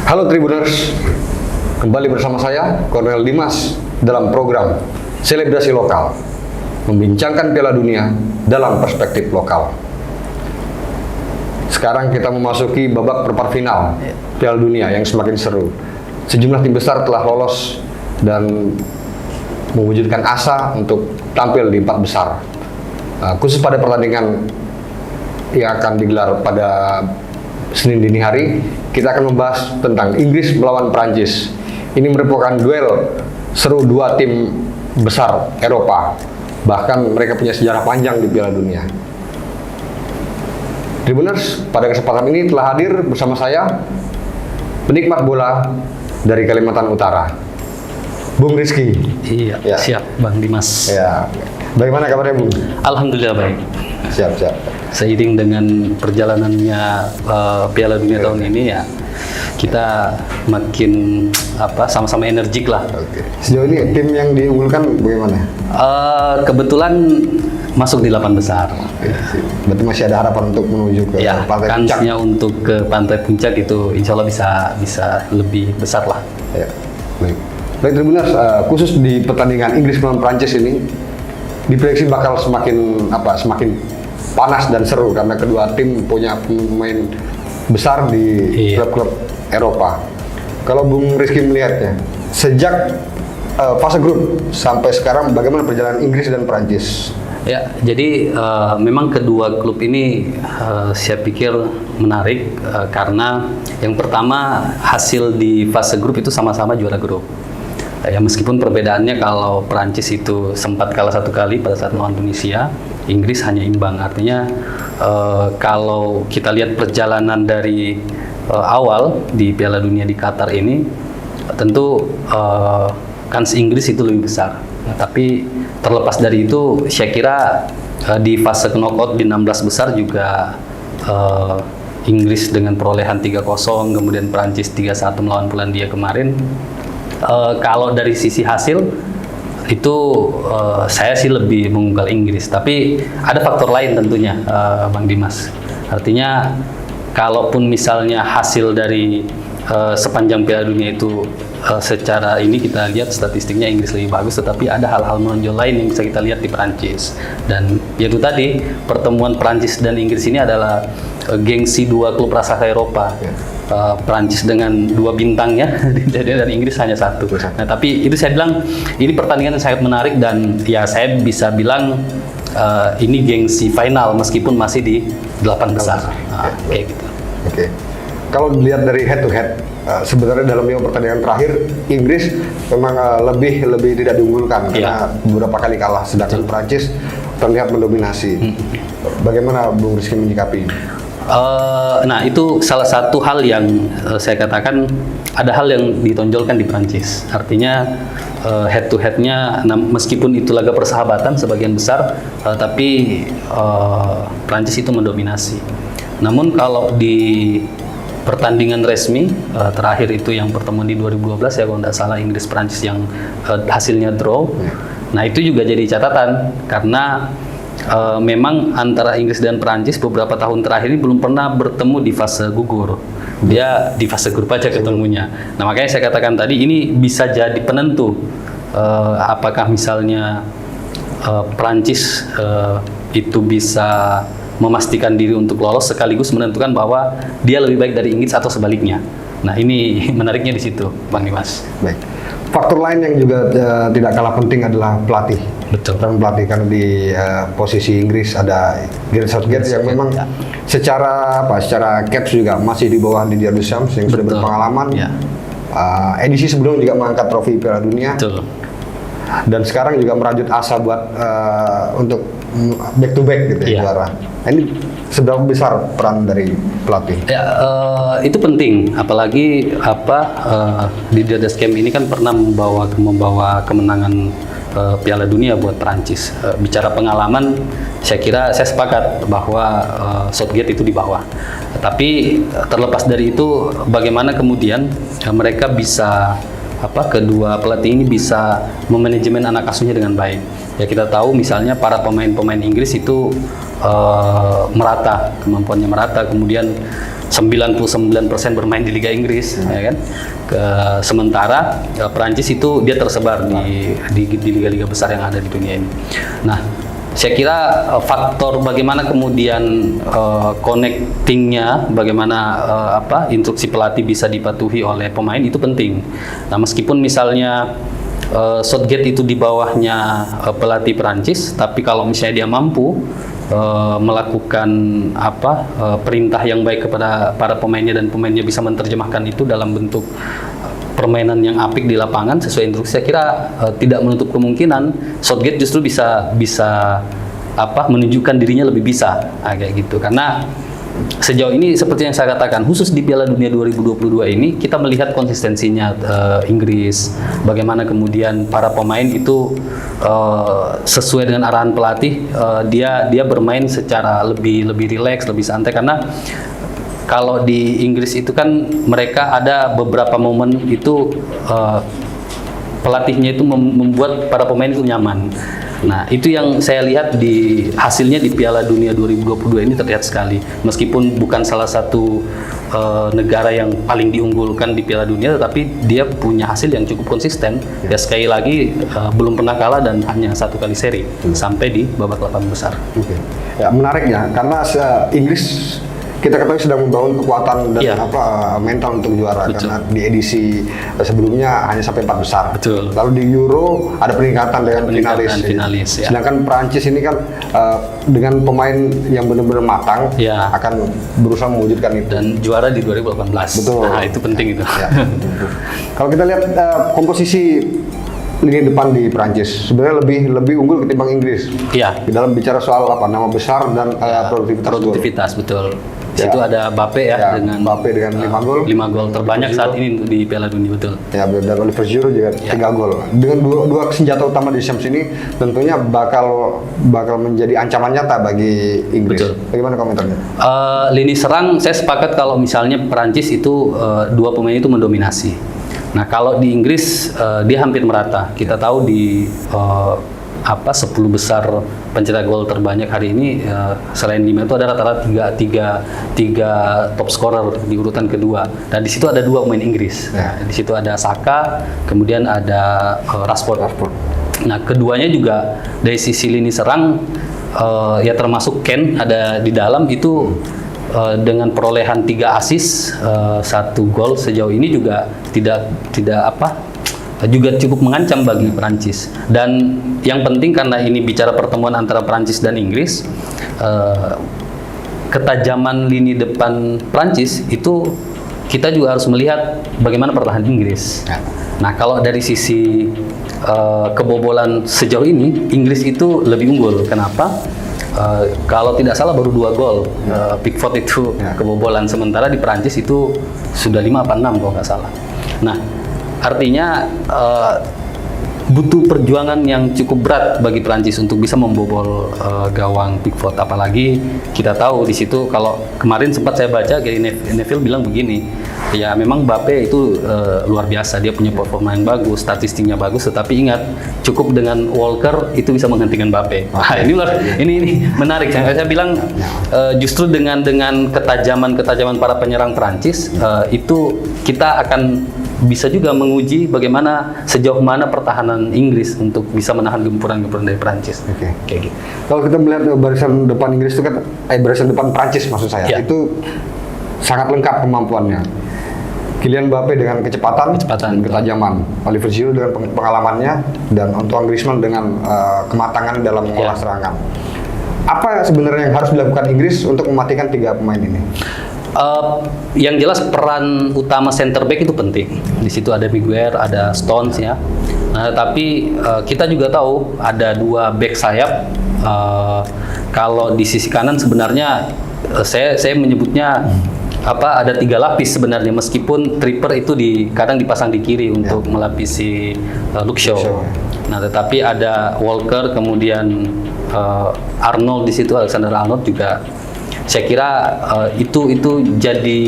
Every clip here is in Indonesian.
Halo Tribuners, kembali bersama saya, Kornel Dimas, dalam program Selebrasi Lokal, membincangkan Piala Dunia dalam perspektif lokal. Sekarang kita memasuki babak perempat final Piala Dunia yang semakin seru. Sejumlah tim besar telah lolos dan mewujudkan asa untuk tampil di empat besar. Khusus pada pertandingan yang akan digelar pada Senin dini hari, kita akan membahas tentang Inggris melawan Prancis. Ini merupakan duel seru dua tim besar Eropa. Bahkan mereka punya sejarah panjang di Piala Dunia. Tribuners, pada kesempatan ini telah hadir bersama saya penikmat bola dari Kalimantan Utara, Bung Rizky. Iya, ya. Siap Bang Dimas. Ya. Bagaimana kabarnya, Bung? Alhamdulillah baik. Siap. Seiring dengan perjalanannya Piala Dunia tahun ini ya, kita makin sama-sama energik lah. Oke. Sejauh ini tim yang diunggulkan bagaimana? Kebetulan masuk di 8 besar. Oke. Berarti masih ada harapan untuk menuju ke ya, pantai kansnya puncak. untuk ke pantai puncak itu insya Allah bisa lebih besar lah. Ya. Baik Tribuners, khusus di pertandingan Inggris melawan Prancis ini diprediksi bakal semakin panas dan seru karena kedua tim punya pemain besar di klub-klub Eropa. Kalau Bung Rizky melihatnya, sejak fase grup sampai sekarang bagaimana perjalanan Inggris dan Prancis? Ya, jadi memang kedua klub ini saya pikir menarik karena yang pertama hasil di fase grup itu sama-sama juara grup. Ya meskipun perbedaannya kalau Prancis itu sempat kalah 1 kali pada saat melawan Tunisia, Inggris hanya imbang. Artinya kalau kita lihat perjalanan dari awal di Piala Dunia di Qatar ini, tentu kans Inggris itu lebih besar. Nah, tapi terlepas dari itu, saya kira di fase knockout di 16 besar juga Inggris dengan perolehan 3-0, kemudian Prancis 3-1 melawan Polandia kemarin. Kalau dari sisi hasil itu saya sih lebih mengunggul Inggris, tapi ada faktor lain tentunya, Bang Dimas. Artinya kalaupun misalnya hasil dari sepanjang Piala Dunia itu secara ini kita lihat statistiknya Inggris lebih bagus, tetapi ada hal-hal menonjol lain yang bisa kita lihat di Prancis. Dan yaitu tadi pertemuan Prancis dan Inggris ini adalah gengsi dua klub raksasa Eropa. Prancis dengan 2 bintangnya dan Inggris hanya 1. Nah, tapi itu saya bilang ini pertandingan yang sangat menarik dan ya saya bisa bilang ini gengsi final meskipun masih di 8 besar. Kayak gitu. Oke. Kalau dilihat dari head to head, sebenarnya dalam 5 pertandingan terakhir Inggris memang lebih tidak diunggulkan karena beberapa kali kalah, sedangkan Prancis terlihat mendominasi. Bagaimana Bung Rizky menyikapi? Nah itu salah satu hal yang saya katakan ada hal yang ditonjolkan di Prancis. Artinya head to headnya meskipun itu laga persahabatan sebagian besar, tapi Prancis itu mendominasi. Namun kalau di pertandingan resmi terakhir itu yang pertemuan di 2012 ya kalau tidak salah Inggris Prancis yang hasilnya draw. Nah itu juga jadi catatan karena memang antara Inggris dan Prancis beberapa tahun terakhir ini belum pernah bertemu di fase gugur. Dia di fase grup aja ketemunya. Nah makanya saya katakan tadi ini bisa jadi penentu apakah misalnya Prancis itu bisa memastikan diri untuk lolos sekaligus menentukan bahwa dia lebih baik dari Inggris atau sebaliknya. Nah ini menariknya di situ, Bang Dimas. Baik. Faktor lain yang juga tidak kalah penting adalah pelatih. Betul. Dan pelatih karena di posisi Inggris ada Gareth Southgate yang memang secara caps juga masih di bawah Didier Deschamps yang sudah berpengalaman. Ya. Edisi sebelum juga mengangkat trofi Piala Dunia. Betul. Dan sekarang juga merajut asa buat untuk back to back gitu ya juara. Ini seberapa besar peran dari pelatih? Ya itu penting, apalagi Didier Deschamps ini kan pernah membawa kemenangan Piala Dunia buat Prancis. Bicara pengalaman, saya kira saya sepakat bahwa Southgate itu di bawah. Tapi terlepas dari itu, bagaimana kemudian mereka bisa kedua pelatih ini bisa memanajemen anak asuhnya dengan baik. Ya kita tahu misalnya para pemain-pemain Inggris itu merata, kemampuannya merata, kemudian 99% bermain di Liga Inggris, ya kan? Sementara Perancis itu dia tersebar di liga-liga besar yang ada di dunia ini. Nah, saya kira faktor bagaimana kemudian connectingnya, bagaimana instruksi pelatih bisa dipatuhi oleh pemain itu penting. Nah, meskipun misalnya Southgate itu di bawahnya pelatih Perancis, tapi kalau misalnya dia mampu melakukan perintah yang baik kepada para pemainnya dan pemainnya bisa menerjemahkan itu dalam bentuk permainan yang apik di lapangan sesuai instruksi, saya kira tidak menutup kemungkinan Southgate justru bisa menunjukkan dirinya lebih bisa kayak gitu. Karena sejauh ini seperti yang saya katakan, khusus di Piala Dunia 2022 ini kita melihat konsistensinya Inggris, bagaimana kemudian para pemain itu sesuai dengan arahan pelatih, dia bermain secara lebih rileks, lebih santai. Karena kalau di Inggris itu kan mereka ada beberapa momen itu pelatihnya itu membuat para pemain itu nyaman. Nah, itu yang saya lihat di hasilnya di Piala Dunia 2022 ini terlihat sekali. Meskipun bukan salah satu negara yang paling diunggulkan di Piala Dunia, tetapi dia punya hasil yang cukup konsisten. Ya sekali lagi belum pernah kalah dan hanya 1 kali seri sampai di babak 8 besar. Ya, menarik ya, karena Inggris kita ketahui sedang membangun kekuatan dan mental untuk juara. Betul. Karena di edisi sebelumnya hanya sampai 4 besar. Betul. Lalu di Euro ada peningkatan dengan finalis. Ya. Sedangkan Perancis ini kan dengan pemain yang benar-benar matang akan berusaha mewujudkan itu. Dan juara di 2018. Betul. Nah, itu penting itu. Ya, betul. Kalau kita lihat komposisi lini depan di Prancis sebenarnya lebih unggul ketimbang Inggris. Iya. Di dalam bicara soal nama besar dan produktivitas betul. Di situ ada Mbappe dengan 5 gol. 5 gol terbanyak saat ini di Piala Dunia, betul. Ya, dan Oliver Giroud juga 3 gol. Dengan dua senjata utama di Champs ini tentunya bakal menjadi ancaman nyata bagi Inggris. Betul. Bagaimana komentarnya? Lini serang saya sepakat kalau misalnya Perancis itu 2 pemain itu mendominasi. Nah, kalau di Inggris dia hampir merata. Kita tahu di 10 besar pencetak gol terbanyak hari ini, selain 5 itu ada rata-rata tiga top scorer di urutan kedua. Dan di situ ada 2 pemain Inggris. Ya. Di situ ada Saka, kemudian ada Rashford. Nah, keduanya juga dari sisi lini serang ya termasuk Kane ada di dalam itu. Dengan perolehan 3 assist, 1 gol sejauh ini juga juga cukup mengancam bagi Perancis. Dan yang penting karena ini bicara pertemuan antara Perancis dan Inggris, ketajaman lini depan Perancis itu kita juga harus melihat bagaimana pertahanan Inggris. Nah, kalau dari sisi kebobolan sejauh ini Inggris itu lebih unggul. Kenapa? Kalau tidak salah baru 2 gol Pickford itu kebobolan, sementara di Perancis itu sudah 5 apa 6 kalau nggak salah. Nah, artinya butuh perjuangan yang cukup berat bagi Perancis untuk bisa membobol gawang Pickford. Apalagi kita tahu di situ, kalau kemarin sempat saya baca Gary Neville bilang begini, ya memang Mbappe itu luar biasa, dia punya performa yang bagus, statistiknya bagus, tetapi ingat cukup dengan Walker itu bisa menghentikan Mbappe. Nah, ini menarik. Saya bilang justru dengan ketajaman para penyerang Perancis itu kita akan bisa juga menguji bagaimana sejauh mana pertahanan Inggris untuk bisa menahan gempuran-gempuran dari Prancis. Kayak gitu. Kalau kita melihat barisan depan Inggris itu kan, barisan depan Prancis maksud saya, itu sangat lengkap kemampuannya. Kylian Mbappe dengan kecepatan dan ketajaman, Oliver Giroud dengan pengalamannya, dan Antoine Griezmann dengan kematangan dalam mengolah serangan. Apa sebenarnya yang harus dilakukan Inggris untuk mematikan 3 pemain ini? Yang jelas peran utama center back itu penting. Di situ ada Miguel, ada Stones ya. Nah, tapi kita juga tahu ada 2 back sayap. Kalau di sisi kanan sebenarnya saya menyebutnya ada 3 lapis sebenarnya, meskipun Tripper itu kadang dipasang di kiri untuk melapisi Luke Shaw. Nah, tetapi ada Walker, kemudian Arnold di situ, Alexander Arnold juga saya kira itu jadi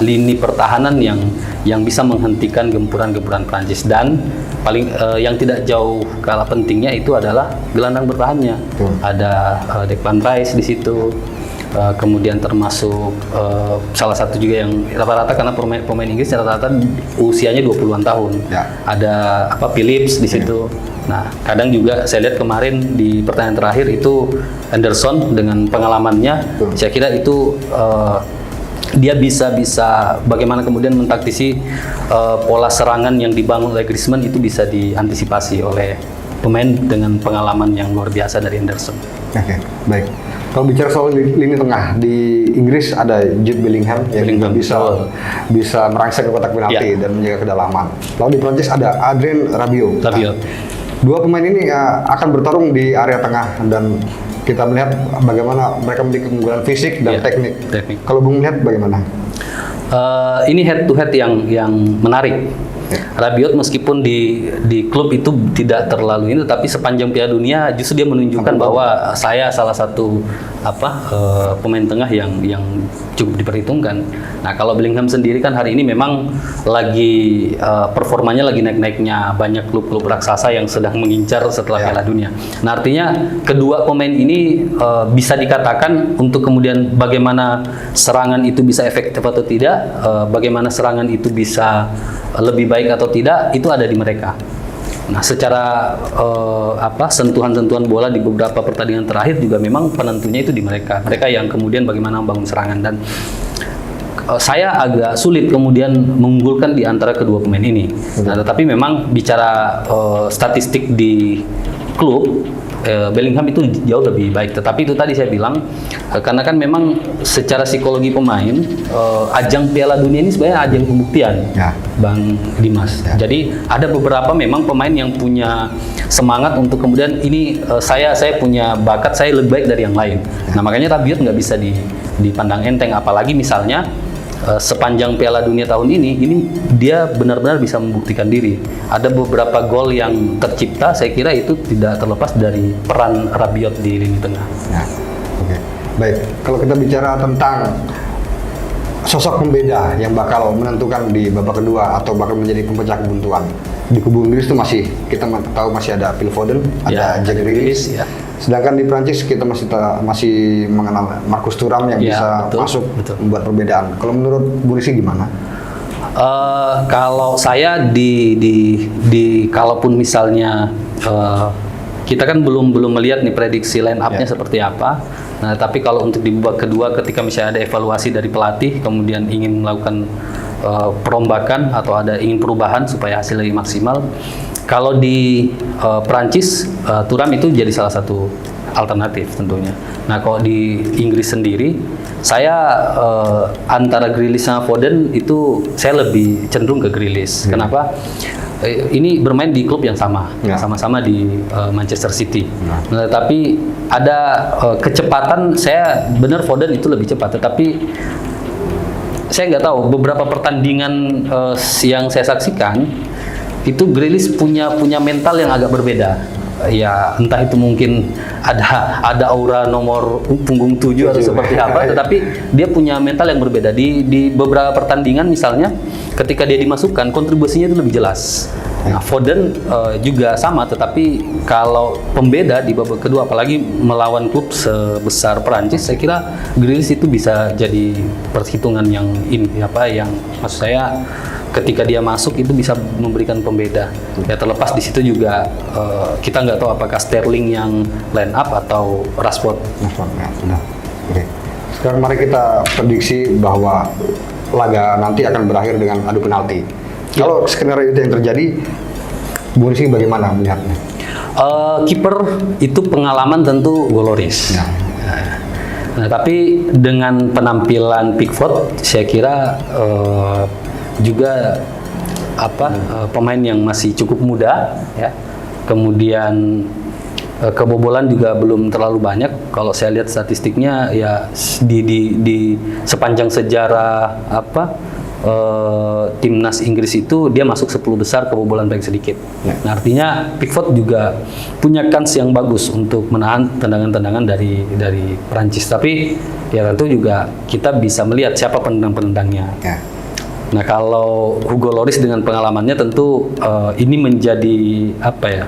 lini pertahanan yang bisa menghentikan gempuran-gempuran Prancis. Dan paling yang tidak jauh kalah pentingnya itu adalah gelandang bertahannya. Ada Declan Rice di situ. Kemudian termasuk salah satu juga yang rata-rata, karena pemain Inggris rata-rata usianya 20-an tahun. Ya. Ada Phillips di situ. Nah, kadang juga saya lihat kemarin di pertandingan terakhir itu Anderson dengan pengalamannya, saya kira itu dia bisa bagaimana kemudian mentaktisi pola serangan yang dibangun oleh Griezmann itu bisa diantisipasi oleh pemain dengan pengalaman yang luar biasa dari Anderson. Oke, baik. Kalau bicara soal lini tengah, di Inggris ada Jude Bellingham yang bisa merangsek ke kotak penalti dan menjaga kedalaman. Lalu di Prancis ada Adrien Rabiot. Dua pemain ini akan bertarung di area tengah, dan kita melihat bagaimana mereka memiliki keunggulan fisik dan teknik. Kalau Bung melihat bagaimana? Ini head to head yang menarik. Rabiot meskipun di klub itu tidak terlalu ini, tapi sepanjang Piala Dunia justru dia menunjukkan bahwa saya salah satu pemain tengah yang cukup diperhitungkan. Nah, kalau Bellingham sendiri kan hari ini memang lagi performanya lagi naik-naiknya, banyak klub-klub raksasa yang sedang mengincar setelah Piala Dunia. Nah, artinya kedua pemain ini bisa dikatakan untuk kemudian bagaimana serangan itu bisa efektif atau tidak, bagaimana serangan itu bisa lebih baik atau tidak, itu ada di mereka. Nah, secara sentuhan-sentuhan bola di beberapa pertandingan terakhir juga memang penentunya itu di mereka. Mereka yang kemudian bagaimana membangun serangan, dan saya agak sulit kemudian mengunggulkan di antara kedua pemain ini. Nah, tetapi memang bicara statistik di klub, Bellingham itu jauh lebih baik. Tetapi itu tadi saya bilang, karena kan memang secara psikologi pemain, ajang Piala Dunia ini sebenarnya ajang pembuktian, Bang Dimas. Jadi ada beberapa memang pemain yang punya semangat untuk kemudian ini saya punya bakat, saya lebih baik dari yang lain. Nah, makanya Rabiot nggak bisa dipandang enteng, apalagi misalnya sepanjang Piala Dunia tahun ini dia benar-benar bisa membuktikan diri. Ada beberapa gol yang tercipta, saya kira itu tidak terlepas dari peran Rabiot di lini tengah. Oke. Baik, kalau kita bicara tentang sosok pembeda yang bakal menentukan di babak kedua atau bakal menjadi pemecah kebuntuan, di kubu Inggris itu kita tahu masih ada Phil Foden, ada Jack Grealish. Sedangkan di Prancis kita masih mengenal Marcus Thuram yang bisa masuk membuat perbedaan. Kalau menurut Bu Rizky gimana? Kalau saya kalaupun misalnya kita kan belum melihat nih prediksi line up-nya seperti apa. Nah, tapi kalau untuk di babak kedua ketika misalnya ada evaluasi dari pelatih kemudian ingin melakukan perombakan atau ingin perubahan supaya hasil lebih maksimal. Kalau di Prancis, Thuram itu jadi salah satu alternatif tentunya. Nah, kalau di Inggris sendiri, saya antara Grealish sama Foden itu saya lebih cenderung ke Grealish. Kenapa? Ini bermain di klub yang sama-sama di Manchester City. Nah, tapi ada kecepatan, saya benar Foden itu lebih cepat, tetapi saya nggak tahu beberapa pertandingan yang saya saksikan itu Grealish punya mental yang agak berbeda. Ya, entah itu mungkin ada aura nomor punggung 7 atau seperti apa, tetapi dia punya mental yang berbeda. Di beberapa pertandingan misalnya ketika dia dimasukkan kontribusinya itu lebih jelas. Nah, Foden juga sama, tetapi kalau pembeda di babak kedua apalagi melawan klub sebesar Perancis, saya kira Grealish itu bisa jadi perhitungan yang maksud saya ketika dia masuk itu bisa memberikan pembeda. Ya, terlepas di situ juga kita nggak tahu apakah Sterling yang line up atau Rashford. Oke. Sekarang mari kita prediksi bahwa laga nanti akan berakhir dengan adu penalti. Kalau skenario itu yang terjadi, Bu Rizky bagaimana melihatnya? Kiper itu pengalaman tentu Goloris. Nah, tapi dengan penampilan Pickford, saya kira juga pemain yang masih cukup muda, ya. Kemudian kebobolan juga belum terlalu banyak. Kalau saya lihat statistiknya ya di sepanjang sejarah timnas Inggris itu dia masuk 10 besar kebobolan paling sedikit. Nah, artinya Pickford juga punya kans yang bagus untuk menahan tendangan-tendangan dari Prancis. Tapi ya tentu juga kita bisa melihat siapa penendang-penendangnya. Ya. Nah, kalau Hugo Lloris dengan pengalamannya tentu ini menjadi apa ya?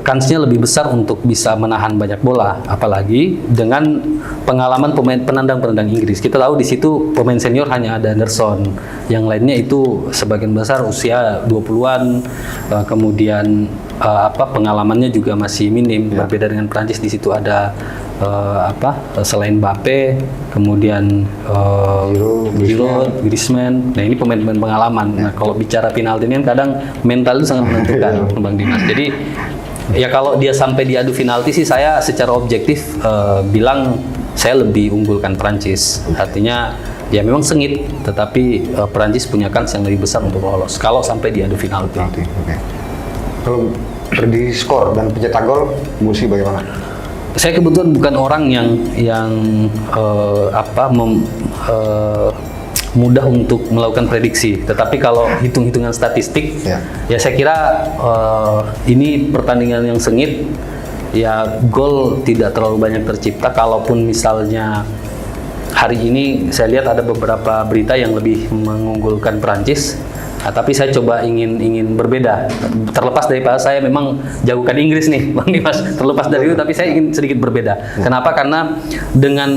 Kansnya lebih besar untuk bisa menahan banyak bola, apalagi dengan pengalaman pemain penendang-penendang Inggris. Kita tahu di situ pemain senior hanya ada Anderson, yang lainnya itu sebagian besar usia 20-an, kemudian pengalamannya juga masih minim. Berbeda dengan Prancis, di situ ada selain Mbappe, kemudian Giroud, Griezmann. Nah, ini pemain-pemain pengalaman. Nah, kalau bicara penalti ini kan kadang mental itu sangat menentukan, Bang Dimas. Jadi ya kalau dia sampai diadu penalti sih, saya secara objektif bilang saya lebih unggulkan Prancis. Artinya ya memang sengit, tetapi Prancis punya kans yang lebih besar untuk lolos kalau sampai diadu penalti. Okay. Kalau prediksi skor dan pencetak gol, Musi bagaimana? Saya kebetulan bukan orang yang mudah untuk melakukan prediksi, tetapi kalau hitung-hitungan statistik, ya saya kira ini pertandingan yang sengit, ya gol tidak terlalu banyak tercipta. Kalaupun misalnya hari ini saya lihat ada beberapa berita yang lebih mengunggulkan Prancis. Nah, tapi saya coba ingin berbeda. Terlepas daripada saya memang jagokan Inggris nih, Bang Dimas. Terlepas dari itu, tapi saya ingin sedikit berbeda. Kenapa? Karena dengan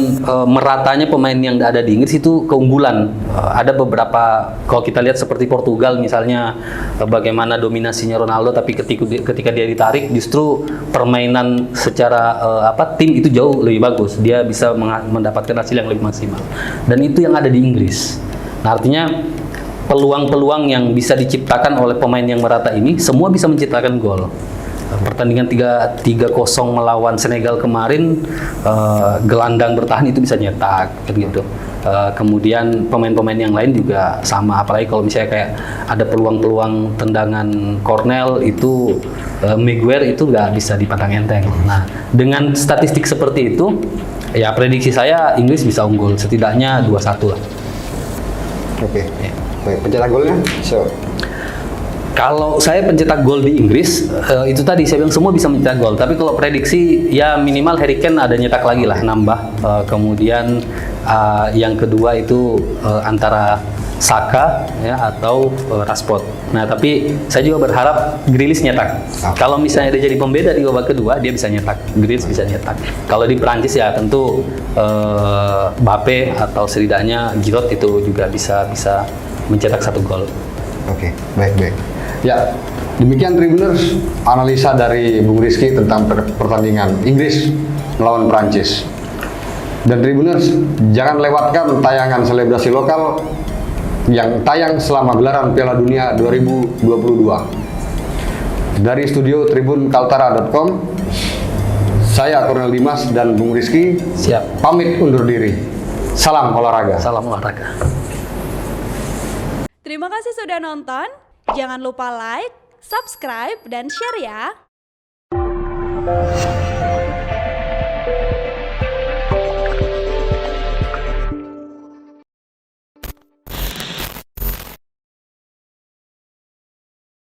meratanya pemain yang ada di Inggris itu keunggulan. Ada beberapa, kalau kita lihat seperti Portugal misalnya, bagaimana dominasinya Ronaldo, tapi ketika dia ditarik, justru permainan secara tim itu jauh lebih bagus. Dia bisa mendapatkan hasil yang lebih maksimal. Dan itu yang ada di Inggris. Nah, artinya peluang-peluang yang bisa diciptakan oleh pemain yang merata ini semua bisa menciptakan gol. Pertandingan 3-0 melawan Senegal kemarin, gelandang bertahan itu bisa nyetak gitu. Kemudian pemain-pemain yang lain juga sama, apalagi kalau misalnya kayak ada peluang-peluang tendangan Cornell itu, Maguire itu nggak bisa dipandang enteng. Nah, dengan statistik seperti itu, ya prediksi saya Inggris bisa unggul setidaknya 2-1 lah. Oke. Baik, pencetak golnya? Kalau saya pencetak gol di Inggris, itu tadi saya bilang semua bisa mencetak gol. Tapi kalau prediksi, ya minimal Harry Kane ada nyetak lagi lah, nambah. Kemudian yang kedua itu antara Saka ya atau Rashford. Nah, tapi saya juga berharap Grealish nyetak. Kalau misalnya dia jadi pembeda di babak kedua, dia bisa nyetak. Grealish bisa nyetak. Kalau di Prancis ya tentu Mbappe atau setidaknya Giroud itu juga bisa mencetak 1 gol. Oke, baik. Ya, demikian Tribuners analisa dari Bung Rizky tentang pertandingan Inggris melawan Prancis. Dan Tribuners, jangan lewatkan tayangan selebrasi lokal yang tayang selama gelaran Piala Dunia 2022. Dari studio tribunkaltara.com, saya Cornel Dimas dan Bung Rizky pamit undur diri. Salam olahraga. Salam olahraga. Terima kasih sudah nonton. Jangan lupa like, subscribe, dan share ya.